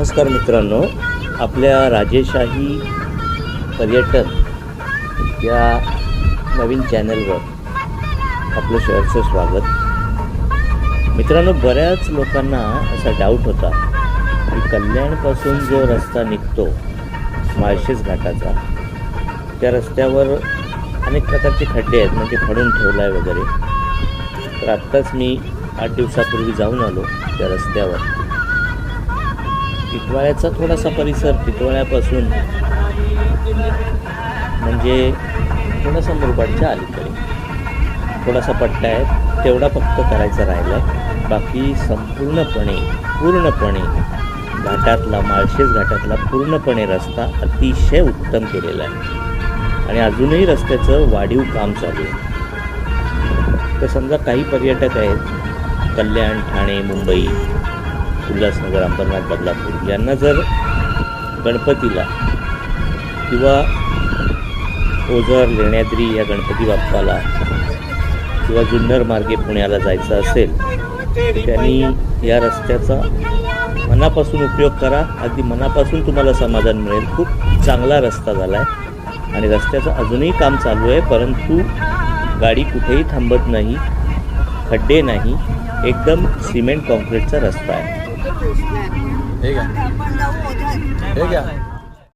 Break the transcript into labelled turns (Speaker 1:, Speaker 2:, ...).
Speaker 1: नमस्कार मित्रांनो, आपल्या राजेशाही पर्यटन या नवीन चॅनलवर आपलं सहर्ष स्वागत। मित्रांनो, बऱ्याच लोकांना असा डाऊट होता की कल्याणपासून जो रस्ता निघतो माळशेज घाटाचा, त्या रस्त्यावर अनेक प्रकारचे खड्डे आहेत, म्हणजे खडून ठेवला आहे वगैरे। तर आत्ताच मी 8 दिवसापूर्वी जाऊन आलो त्या रस्त्यावर। टिटवाळ्याचा थोडासा परिसर, टिटवाळ्यापासून म्हणजे थोडासा मुरबाडच्या अलीकडे थोडासा पट्टा आहे, तेवढा फक्त करायचा राहिला आहे। बाकी पूर्णपणे घाटातला, माळशेज घाटातला पूर्णपणे रस्ता अतिशय उत्तम केलेला आहे आणि अजूनही रस्त्याचं वाढीव काम चालू आहे। तर समजा काही पर्यटक आहेत कल्याण, ठाणे, मुंबई, उल्हासनगर, अंबरनाथ, बदलापूर यांना जर गणपतीला किंवा ओझर, लेण्याद्री या गणपती बाप्पाला किंवा जुन्नर मार्गे पुण्याला जायचं असेल तर त्यांनी या रस्त्याचा मनापासून उपयोग करा। अगदी मनापासून तुम्हाला समाधान मिळेल। खूप चांगला रस्ता झाला आहे आणि रस्त्याचं अजूनही काम चालू आहे, परंतु गाडी कुठेही थांबत नाही, खड्डे नाही, एकदम सिमेंट कॉन्क्रीटचा रस्ता आहे।
Speaker 2: हे घ्या